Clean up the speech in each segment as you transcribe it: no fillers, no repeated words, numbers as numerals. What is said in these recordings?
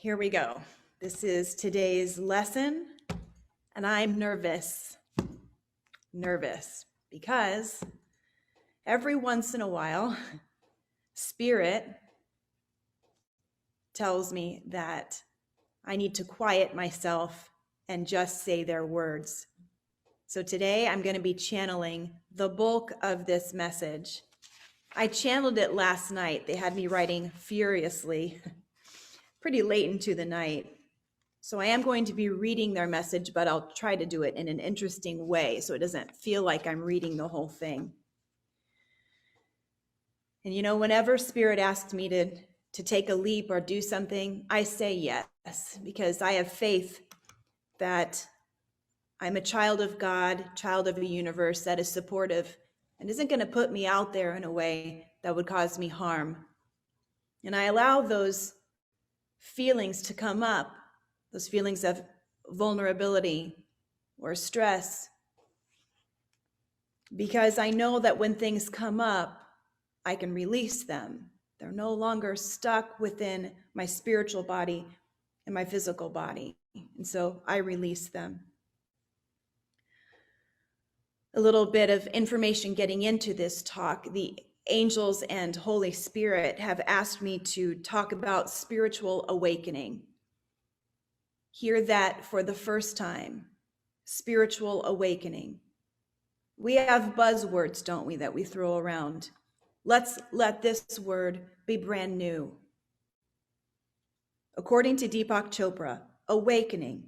Here we go. This is today's lesson, and I'm nervous because every once in a while, Spirit tells me that I need to quiet myself and just say their words. So today I'm going to be channeling the bulk of this message. I channeled it last night. They had me writing furiously, pretty late into the night. So I am going to be reading their message, but I'll try to do it in an interesting way so it doesn't feel like I'm reading the whole thing. And you know, whenever Spirit asks me to take a leap or do something, I say yes, because I have faith that I'm a child of God, child of a universe that is supportive and isn't going to put me out there in a way that would cause me harm. And I allow those feelings to come up, those feelings of vulnerability or stress, because I know that when things come up, I can release them. They're no longer stuck within my spiritual body and my physical body. And so I release them. A little bit of information getting into this talk. The angels and Holy Spirit have asked me to talk about spiritual awakening. Hear that for the first time. Spiritual awakening. We have buzzwords, don't we, that we throw around. Let's let this word be brand new. According to Deepak Chopra, awakening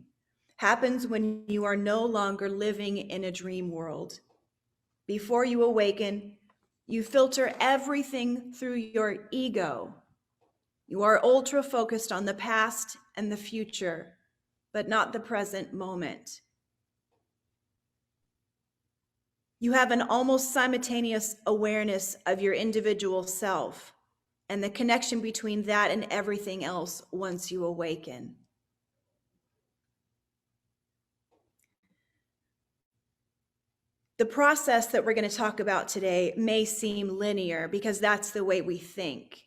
happens when you are no longer living in a dream world. Before you awaken, you filter everything through your ego. You are ultra focused on the past and the future, but not the present moment. You have an almost simultaneous awareness of your individual self and the connection between that and everything else once you awaken. The process that we're going to talk about today may seem linear because that's the way we think.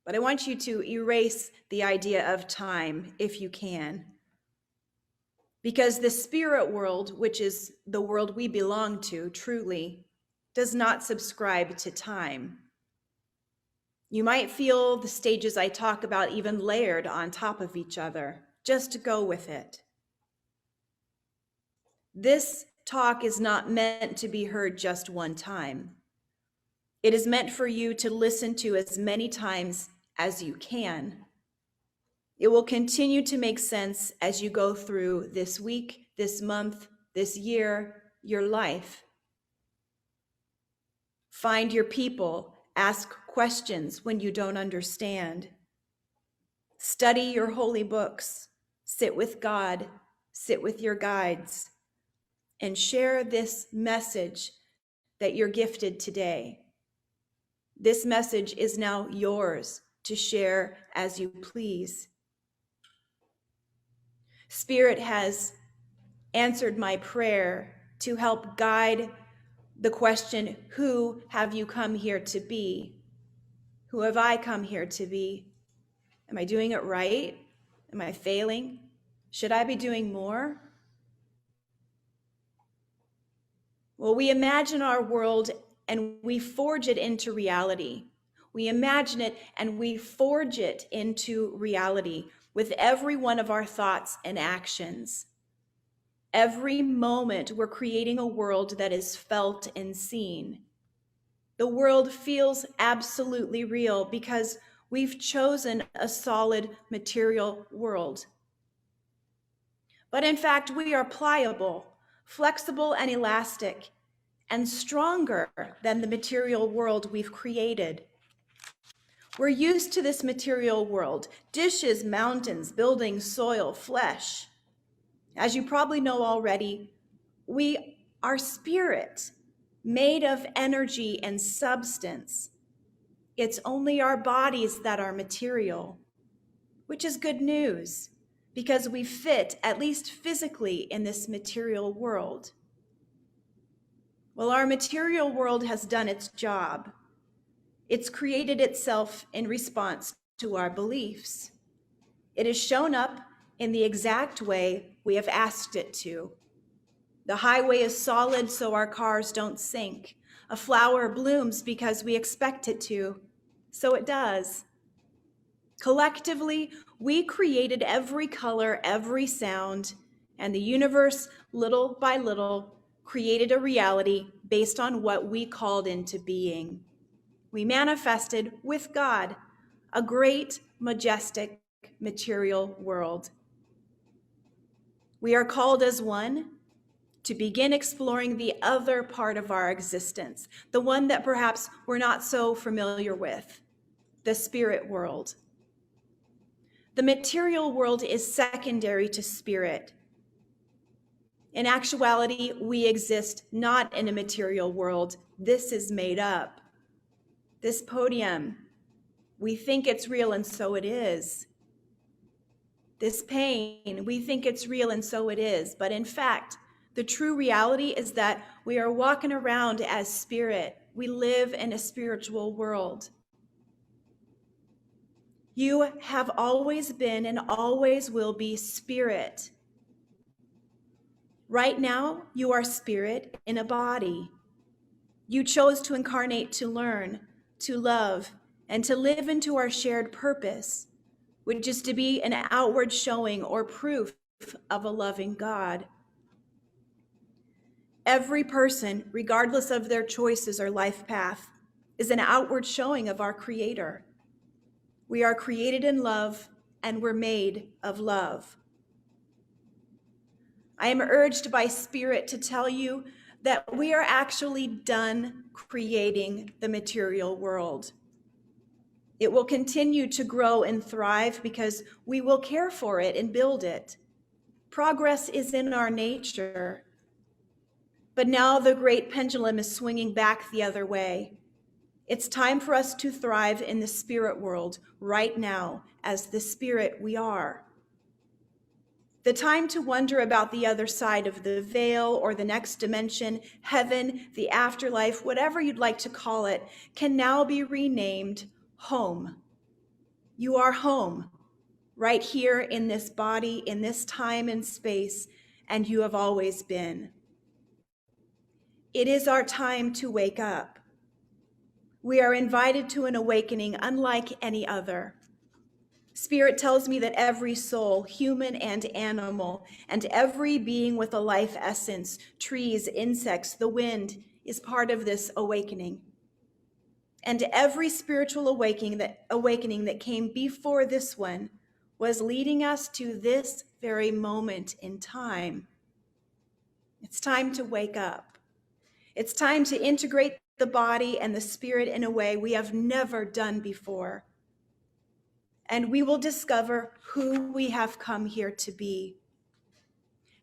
But I want you to erase the idea of time if you can. Because the spirit world, which is the world we belong to truly, does not subscribe to time. You might feel the stages I talk about even layered on top of each other. Just go with it. This talk is not meant to be heard just one time. It is meant for you to listen to as many times as you can. It will continue to make sense as you go through this week, this month, this year, your life. Find your people, ask questions when you don't understand. Study your holy books, sit with God, sit with your guides, and share this message that you're gifted today. This message is now yours to share as you please. Spirit has answered my prayer to help guide the question, who have you come here to be? Who have I come here to be? Am I doing it right? Am I failing? Should I be doing more? Well, we imagine our world and we forge it into reality. We imagine it and we forge it into reality with every one of our thoughts and actions. Every moment we're creating a world that is felt and seen. The world feels absolutely real because we've chosen a solid material world. But in fact, we are pliable, flexible and elastic, and stronger than the material world we've created. We're used to this material world: dishes, mountains, buildings, soil, flesh. As you probably know already, we are spirit, made of energy and substance. It's only our bodies that are material, which is good news because we fit, at least physically, in this material world. Well, our material world has done its job. It's created itself in response to our beliefs. It has shown up in the exact way we have asked it to. The highway is solid so our cars don't sink. A flower blooms because we expect it to, so it does. Collectively, we created every color, every sound, and the universe, little by little, created a reality based on what we called into being. We manifested with God a great, majestic, material world. We are called as one to begin exploring the other part of our existence, the one that perhaps we're not so familiar with, the spirit world. The material world is secondary to spirit. In actuality, we exist not in a material world. This is made up. This podium, we think it's real, and so it is. This pain, we think it's real, and so it is. But in fact, the true reality is that we are walking around as spirit. We live in a spiritual world. You have always been and always will be spirit. Right now, you are spirit in a body. You chose to incarnate to learn, to love, and to live into our shared purpose, which is to be an outward showing or proof of a loving God. Every person, regardless of their choices or life path, is an outward showing of our Creator. We are created in love, and we're made of love. I am urged by Spirit to tell you that we are actually done creating the material world. It will continue to grow and thrive because we will care for it and build it. Progress is in our nature. But now the great pendulum is swinging back the other way. It's time for us to thrive in the spirit world right now as the spirit we are. The time to wonder about the other side of the veil or the next dimension, heaven, the afterlife, whatever you'd like to call it, can now be renamed home. You are home, right here in this body, in this time and space, and you have always been. It is our time to wake up. We are invited to an awakening unlike any other. Spirit tells me that every soul, human and animal, and every being with a life essence, trees, insects, the wind, is part of this awakening. And every spiritual awakening that came before this one was leading us to this very moment in time. It's time to wake up. It's time to integrate the body and the spirit in a way we have never done before. And we will discover who we have come here to be.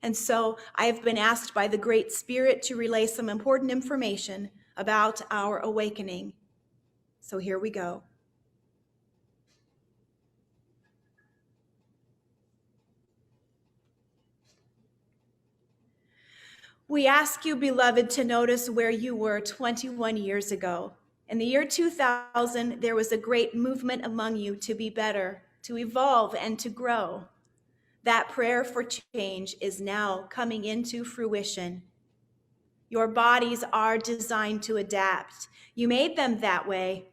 And so I have been asked by the Great Spirit to relay some important information about our awakening. So here we go. We ask you, beloved, to notice where you were 21 years ago. In the year 2000, there was a great movement among you to be better, to evolve, and to grow. That prayer for change is now coming into fruition. Your bodies are designed to adapt. You made them that way.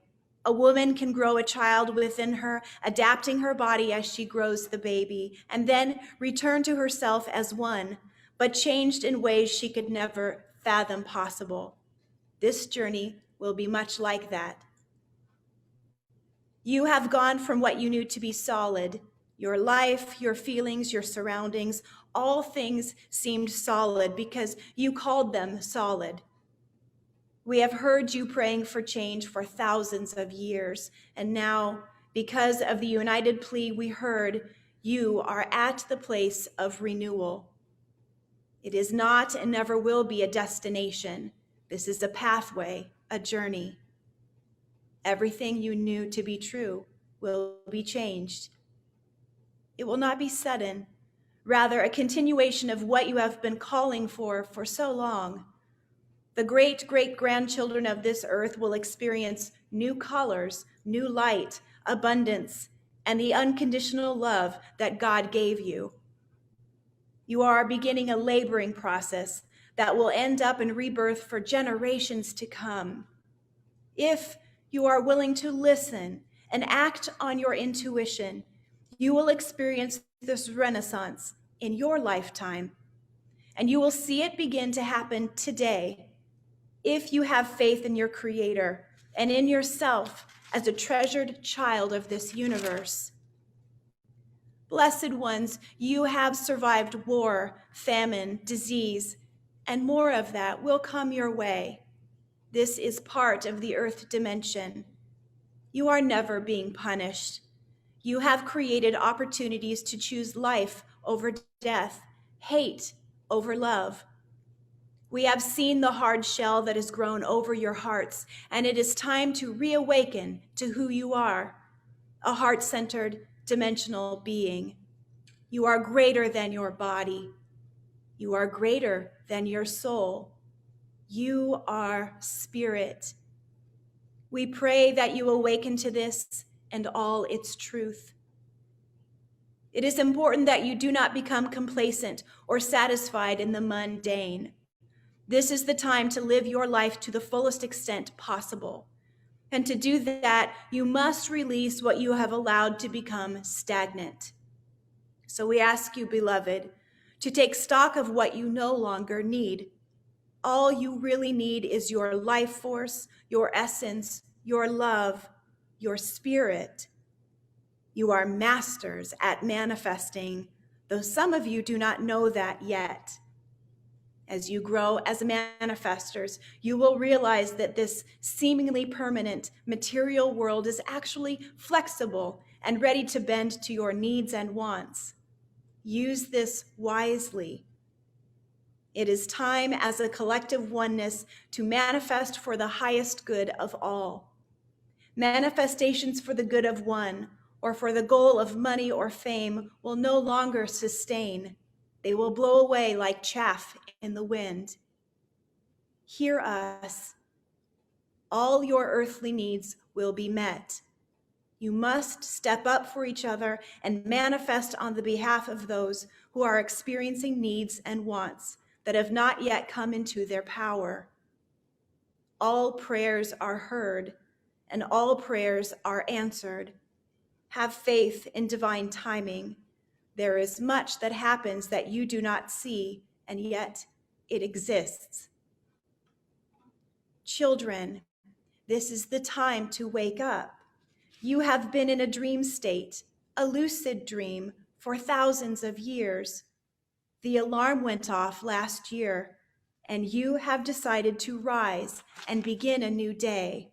A woman can grow a child within her, adapting her body as she grows the baby, and then return to herself as one, but changed in ways she could never fathom possible. This journey will be much like that. You have gone from what you knew to be solid. Your life, your feelings, your surroundings, all things seemed solid because you called them solid. We have heard you praying for change for thousands of years, and now, because of the united plea we heard, you are at the place of renewal. It is not and never will be a destination. This is a pathway, a journey. Everything you knew to be true will be changed. It will not be sudden, rather a continuation of what you have been calling for so long. The great-great-grandchildren of this earth will experience new colors, new light, abundance, and the unconditional love that God gave you. You are beginning a laboring process that will end up in rebirth for generations to come. If you are willing to listen and act on your intuition, you will experience this renaissance in your lifetime, and you will see it begin to happen today if you have faith in your Creator and in yourself as a treasured child of this universe. Blessed ones, you have survived war, famine, disease, and more of that will come your way. This is part of the earth dimension. You are never being punished. You have created opportunities to choose life over death, hate over love. We have seen the hard shell that has grown over your hearts, and it is time to reawaken to who you are, a heart-centered, dimensional being. You are greater than your body. You are greater than your soul. You are spirit. We pray that you awaken to this and all its truth. It is important that you do not become complacent or satisfied in the mundane. This is the time to live your life to the fullest extent possible. And to do that, you must release what you have allowed to become stagnant. So we ask you, beloved, to take stock of what you no longer need. All you really need is your life force, your essence, your love, your spirit. You are masters at manifesting, though some of you do not know that yet. As you grow as manifestors, you will realize that this seemingly permanent material world is actually flexible and ready to bend to your needs and wants. Use this wisely. It is time as a collective oneness to manifest for the highest good of all. Manifestations for the good of one or for the goal of money or fame will no longer sustain. They will blow away like chaff in the wind. Hear us. All your earthly needs will be met. You must step up for each other and manifest on the behalf of those who are experiencing needs and wants that have not yet come into their power. All prayers are heard, and all prayers are answered. Have faith in divine timing. There is much that happens that you do not see, and yet it exists. Children, this is the time to wake up. You have been in a dream state, a lucid dream, for thousands of years. The alarm went off last year, and you have decided to rise and begin a new day.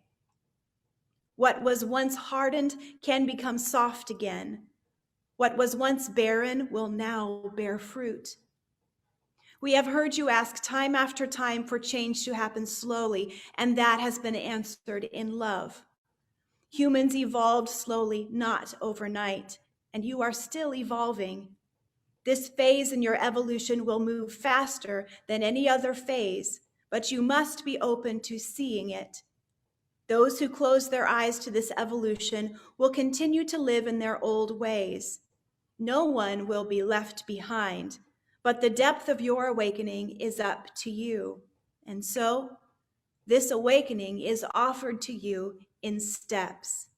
What was once hardened can become soft again. What was once barren will now bear fruit. We have heard you ask time after time for change to happen slowly, and that has been answered in love. Humans evolved slowly, not overnight, and you are still evolving. This phase in your evolution will move faster than any other phase, but you must be open to seeing it. Those who close their eyes to this evolution will continue to live in their old ways. No one will be left behind, but the depth of your awakening is up to you. And so, this awakening is offered to you in steps.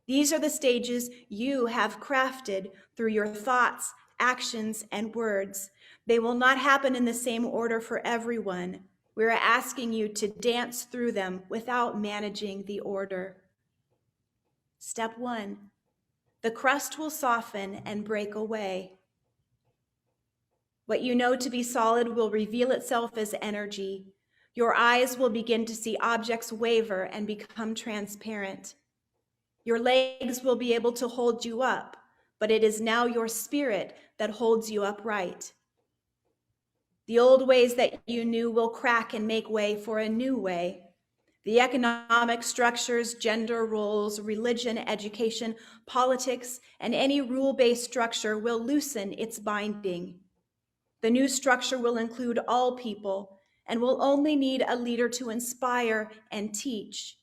These are the stages you have crafted through your thoughts, actions, and words. They will not happen in the same order for everyone. We're asking you to dance through them without managing the order. Step 1, the crust will soften and break away. What you know to be solid will reveal itself as energy. Your eyes will begin to see objects waver and become transparent. Your legs will be able to hold you up, but it is now your spirit that holds you upright. The old ways that you knew will crack and make way for a new way. The economic structures, gender roles, religion, education, politics, and any rule-based structure will loosen its binding. The new structure will include all people and will only need a leader to inspire and teach.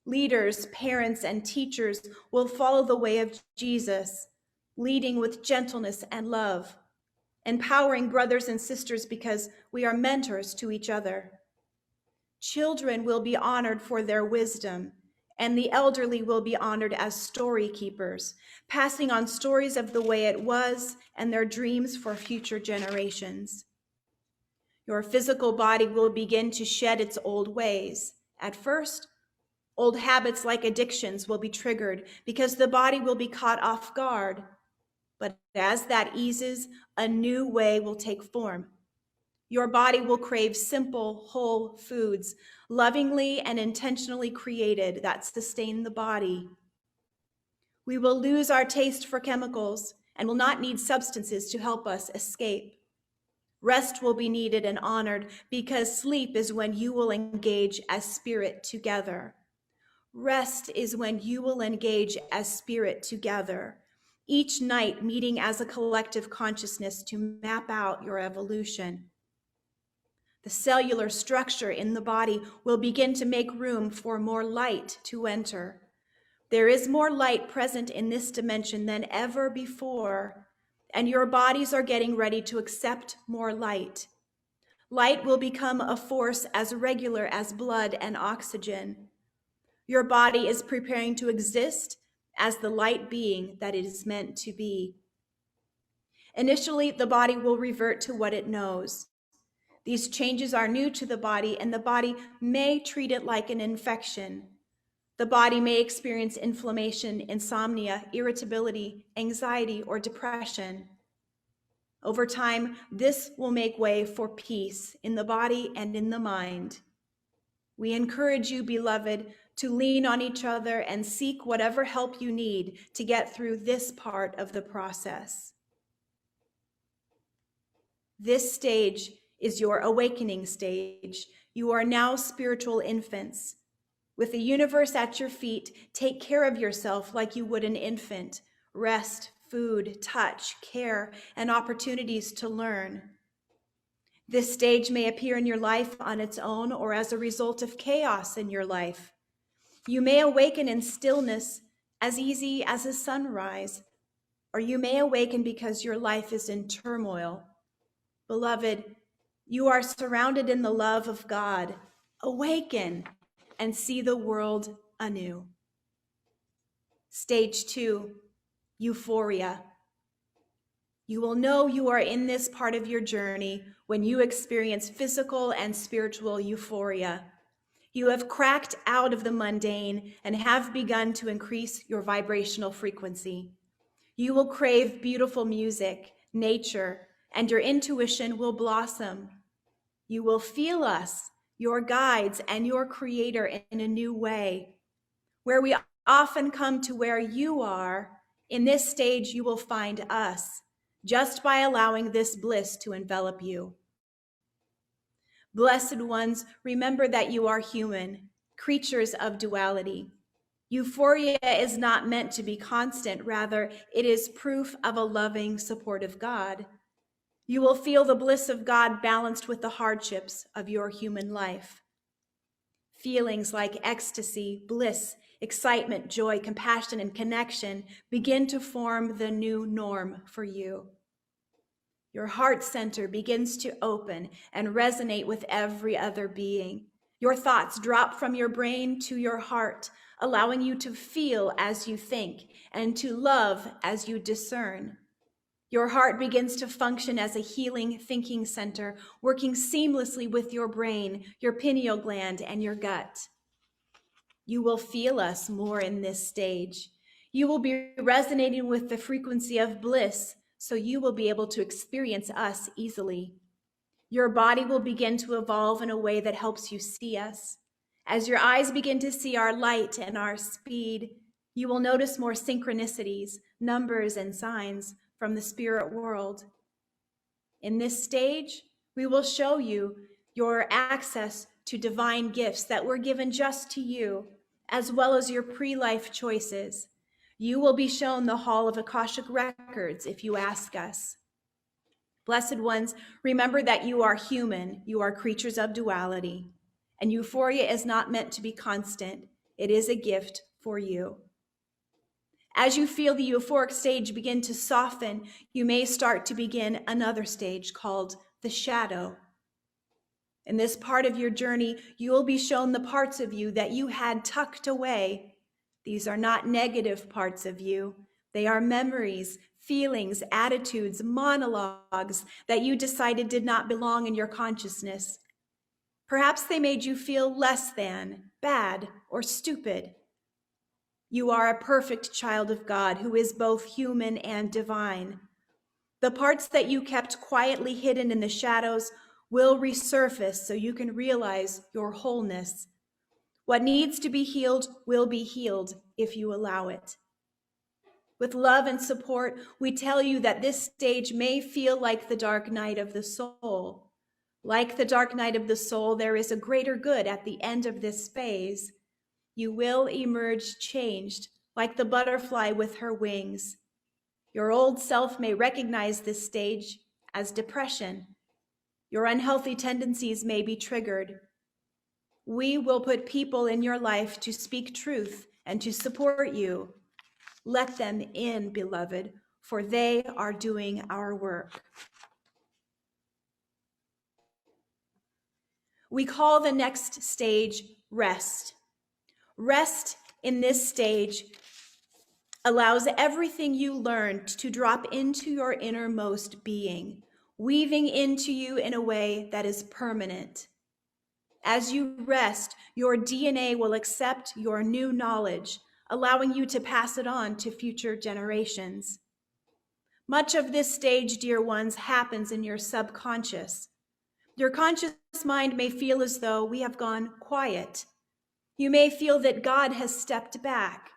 Leaders, parents, and teachers will follow the way of Jesus, leading with gentleness and love, empowering brothers and sisters because we are mentors to each other. Children will be honored for their wisdom, and the elderly will be honored as story keepers, passing on stories of the way it was and their dreams for future generations. Your physical body will begin to shed its old ways. At first, old habits like addictions will be triggered because the body will be caught off guard. But as that eases, a new way will take form. Your body will crave simple, whole foods, lovingly and intentionally created that sustain the body. We will lose our taste for chemicals and will not need substances to help us escape. Rest will be needed and honored because sleep is when you will engage as spirit together. Rest is when you will engage as spirit together, each night meeting as a collective consciousness to map out your evolution. The cellular structure in the body will begin to make room for more light to enter. There is more light present in this dimension than ever before, and your bodies are getting ready to accept more light. Light will become a force as regular as blood and oxygen. Your body is preparing to exist as the light being that it is meant to be. Initially, the body will revert to what it knows. These changes are new to the body, and the body may treat it like an infection. The body may experience inflammation, insomnia, irritability, anxiety, or depression. Over time, this will make way for peace in the body and in the mind. We encourage you, beloved, to lean on each other and seek whatever help you need to get through this part of the process. This stage is your awakening stage. You are now spiritual infants. With the universe at your feet, take care of yourself like you would an infant. Rest, food, touch, care, and opportunities to learn. This stage may appear in your life on its own or as a result of chaos in your life. You may awaken in stillness as easy as a sunrise, or you may awaken because your life is in turmoil. Beloved, you are surrounded in the love of God. Awaken and see the world anew. Stage 2, euphoria. You will know you are in this part of your journey when you experience physical and spiritual euphoria. You have cracked out of the mundane and have begun to increase your vibrational frequency. You will crave beautiful music, nature, and your intuition will blossom. You will feel us, your guides, and your creator in a new way. Where we often come to where you are, in this stage you will find us, just by allowing this bliss to envelop you. Blessed ones, remember that you are human, creatures of duality. Euphoria is not meant to be constant, rather, it is proof of a loving, supportive God. You will feel the bliss of God balanced with the hardships of your human life. Feelings like ecstasy, bliss, excitement, joy, compassion, and connection begin to form the new norm for you. Your heart center begins to open and resonate with every other being. Your thoughts drop from your brain to your heart, allowing you to feel as you think and to love as you discern. Your heart begins to function as a healing thinking center, working seamlessly with your brain, your pineal gland, and your gut. You will feel us more in this stage. You will be resonating with the frequency of bliss, so you will be able to experience us easily. Your body will begin to evolve in a way that helps you see us. As your eyes begin to see our light and our speed, you will notice more synchronicities, numbers, and signs from the spirit world. In this stage, we will show you your access to divine gifts that were given just to you, as well as your pre-life choices. You will be shown the Hall of Akashic Records if you ask us. Blessed ones, remember that you are human, you are creatures of duality, and euphoria is not meant to be constant. It is a gift for you. As you feel the euphoric stage begin to soften, you may start to begin another stage called the shadow. In this part of your journey, you will be shown the parts of you that you had tucked away. These are not negative parts of you. They are memories, feelings, attitudes, monologues that you decided did not belong in your consciousness. Perhaps they made you feel less than, bad, or stupid. You are a perfect child of God who is both human and divine. The parts that you kept quietly hidden in the shadows will resurface so you can realize your wholeness. What needs to be healed will be healed if you allow it. With love and support, we tell you that this stage may feel like the dark night of the soul. Like the dark night of the soul, there is a greater good at the end of this phase. You will emerge changed, like the butterfly with her wings. Your old self may recognize this stage as depression. Your unhealthy tendencies may be triggered. We will put people in your life to speak truth and to support you. Let them in, beloved, for they are doing our work. We call the next stage rest. Rest in this stage allows everything you learned to drop into your innermost being, weaving into you in a way that is permanent. As you rest, your DNA will accept your new knowledge, allowing you to pass it on to future generations. Much of this stage, dear ones, happens in your subconscious. Your conscious mind may feel as though we have gone quiet. You may feel that God has stepped back.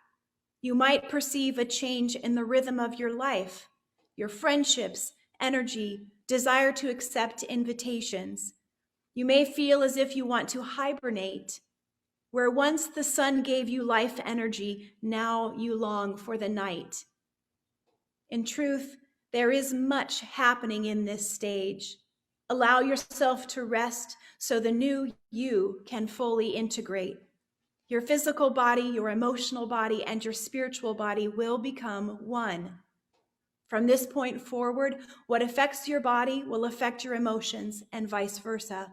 You might perceive a change in the rhythm of your life, your friendships, energy, desire to accept invitations. You may feel as if you want to hibernate. Where once the sun gave you life energy, now you long for the night. In truth, there is much happening in this stage. Allow yourself to rest so the new you can fully integrate. Your physical body, your emotional body, and your spiritual body will become one. From this point forward, what affects your body will affect your emotions and vice versa.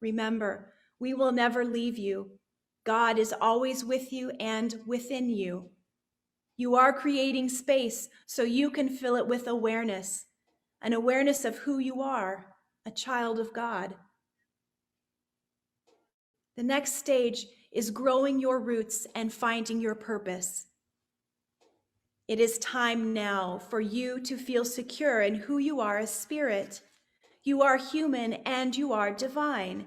Remember, we will never leave you. God is always with you and within you. You are creating space so you can fill it with awareness, an awareness of who you are, a child of God. The next stage is growing your roots and finding your purpose. It is time now for you to feel secure in who you are as spirit. You are human and you are divine.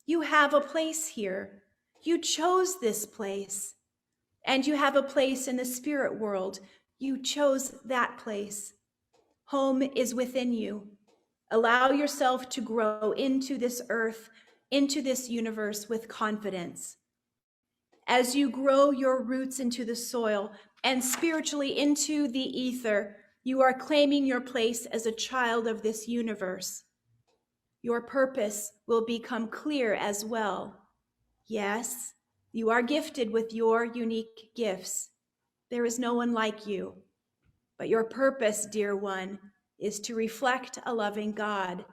You have a place here. You chose this place. And you have a place in the spirit world. You chose that place. Home is within you. Allow yourself to grow into this earth, into this universe with confidence. As you grow your roots into the soil and spiritually into the ether, you are claiming your place as a child of this universe. Your purpose will become clear as well. Yes, you are gifted with your unique gifts. There is no one like you. But your purpose, dear one, is to reflect a loving God.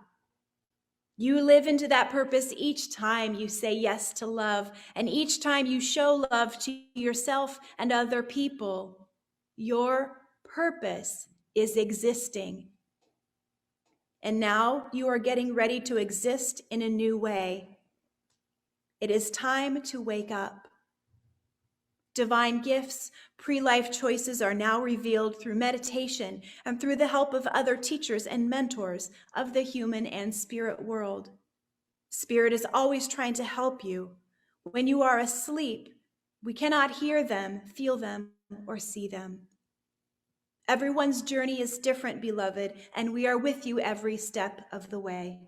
You live into that purpose each time you say yes to love, and each time you show love to yourself and other people. Your purpose is existing. And now you are getting ready to exist in a new way. It is time to wake up. Divine gifts, pre-life choices are now revealed through meditation and through the help of other teachers and mentors of the human and spirit world. Spirit is always trying to help you. When you are asleep, we cannot hear them, feel them, or see them. Everyone's journey is different, beloved, and we are with you every step of the way.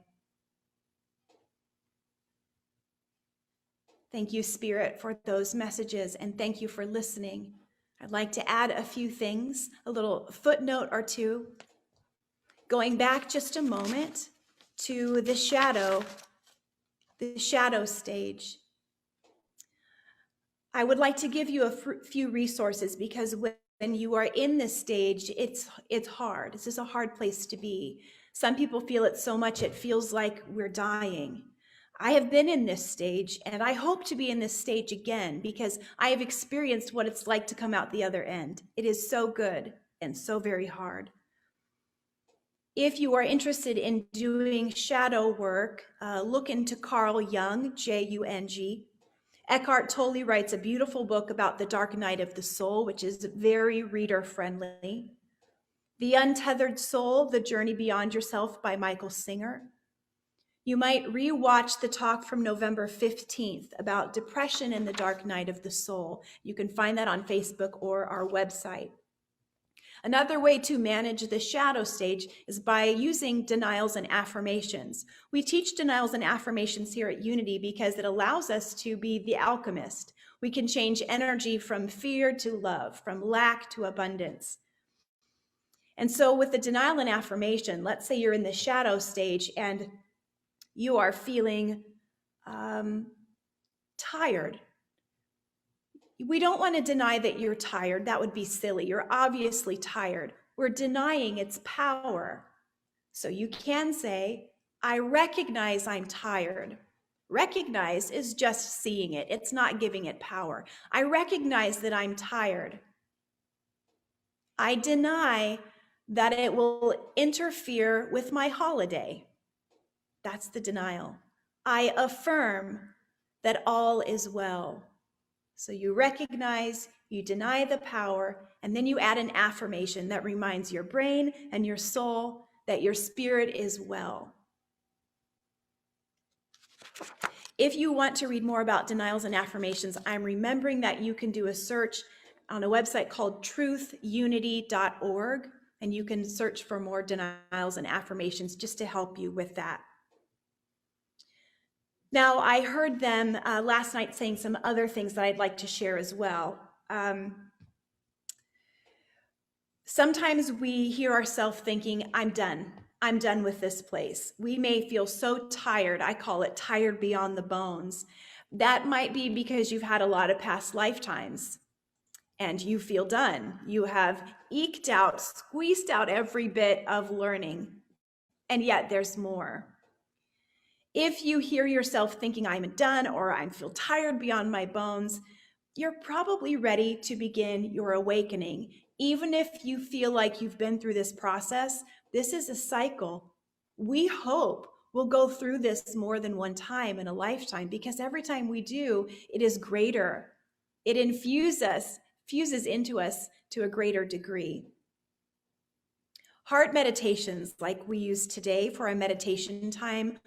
Thank you, Spirit, for those messages, and thank you for listening. I'd like to add a few things, a little footnote or two. Going back just a moment to the shadow stage. I would like to give you a few resources, because when you are in this stage, it's hard. This is a hard place to be. Some people feel it so much it feels like we're dying. I have been in this stage, and I hope to be in this stage again, because I have experienced what it's like to come out the other end. It is so good and so very hard. If you are interested in doing shadow work, look into Carl Jung, Jung. Eckhart Tolle writes a beautiful book about the dark night of the soul, which is very reader friendly. The Untethered Soul, The Journey Beyond Yourself by Michael Singer. You might re-watch the talk from November 15th about depression in the dark night of the soul. You can find that on Facebook or our website. Another way to manage the shadow stage is by using denials and affirmations. We teach denials and affirmations here at Unity because it allows us to be the alchemist. We can change energy from fear to love, from lack to abundance. And so with the denial and affirmation, let's say you're in the shadow stage and you are feeling tired. We don't want to deny that you're tired. That would be silly. You're obviously tired. We're denying its power. So you can say, I recognize I'm tired. Recognize is just seeing it. It's not giving it power. I recognize that I'm tired. I deny that it will interfere with my holiday. That's the denial. I affirm that all is well. So you recognize, you deny the power, and then you add an affirmation that reminds your brain and your soul that your spirit is well. If you want to read more about denials and affirmations, I'm remembering that you can do a search on a website called truthunity.org, and you can search for more denials and affirmations just to help you with that. Now, I heard them last night saying some other things that I'd like to share as well. Sometimes we hear ourselves thinking, I'm done with this place. We may feel so tired. I call it tired beyond the bones. That might be because you've had a lot of past lifetimes and you feel done. You have eked out, squeezed out every bit of learning, and yet there's more. If you hear yourself thinking I'm done or I feel tired beyond my bones, you're probably ready to begin your awakening. Even if you feel like you've been through this process, this is a cycle. We hope we'll go through this more than one time in a lifetime, because every time we do, it is greater. It fuses into us to a greater degree. Heart meditations like we use today for our meditation time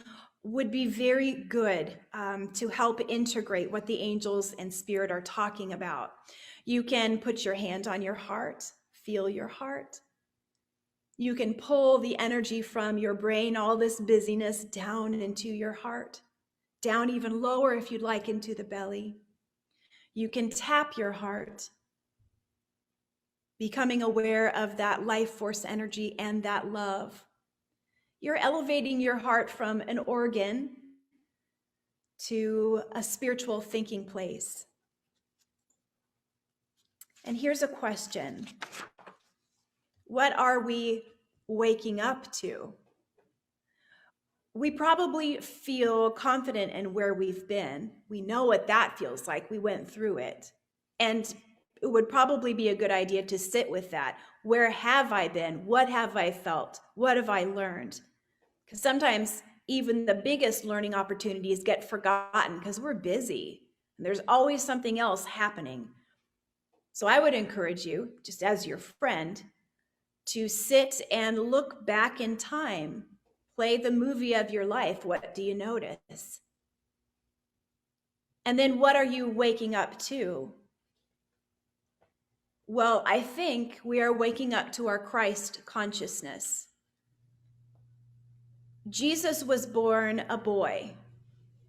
would be very good to help integrate what the angels and spirit are talking about. You can put your hand on your heart, feel your heart. You can pull the energy from your brain, all this busyness, down into your heart, down even lower if you'd like, into the belly. You can tap your heart, becoming aware of that life force energy and that love. You're elevating your heart from an organ to a spiritual thinking place. And here's a question. What are we waking up to? We probably feel confident in where we've been. We know what that feels like. We went through it. And it would probably be a good idea to sit with that. Where have I been? What have I felt? What have I learned? Because sometimes even the biggest learning opportunities get forgotten because we're busy. And there's always something else happening. So I would encourage you, just as your friend, to sit and look back in time. Play the movie of your life. What do you notice? And then what are you waking up to? Well, I think we are waking up to our Christ consciousness. Jesus was born a boy,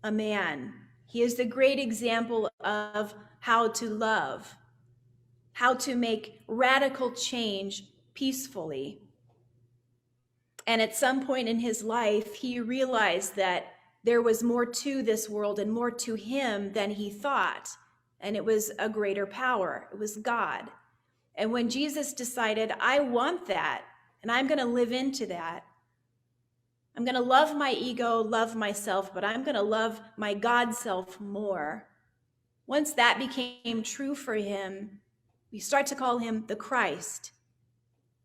a man. He is the great example of how to love, how to make radical change peacefully. And at some point in his life, he realized that there was more to this world and more to him than he thought. and it was a greater power. It was God. And when Jesus decided, I want that, and I'm going to live into that, I'm going to love my ego, love myself, but I'm going to love my God self more. Once that became true for him, we start to call him the Christ.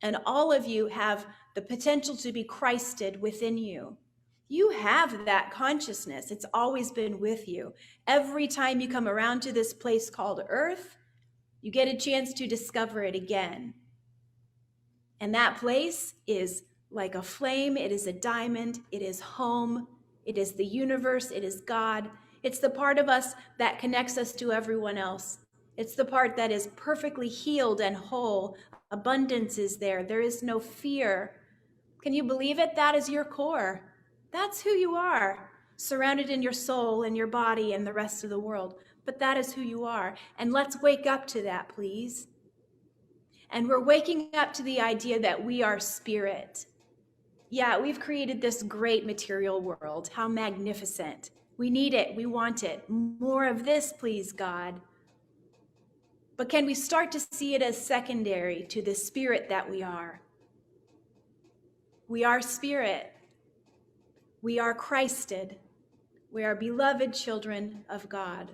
And all of you have the potential to be Christed within you. You have that consciousness. It's always been with you. Every time you come around to this place called Earth, you get a chance to discover it again. And that place is like a flame. It is a diamond. It is home. It is the universe. It is God. It's the part of us that connects us to everyone else. It's the part that is perfectly healed and whole. Abundance is there. There is no fear. Can you believe it? That is your core. That's who you are, surrounded in your soul and your body and the rest of the world. But that is who you are. And let's wake up to that, please. And we're waking up to the idea that we are spirit. Yeah, we've created this great material world. How magnificent. We need it. We want it. More of this, please, God. But can we start to see it as secondary to the spirit that we are? We are spirit. We are Christed. We are beloved children of God.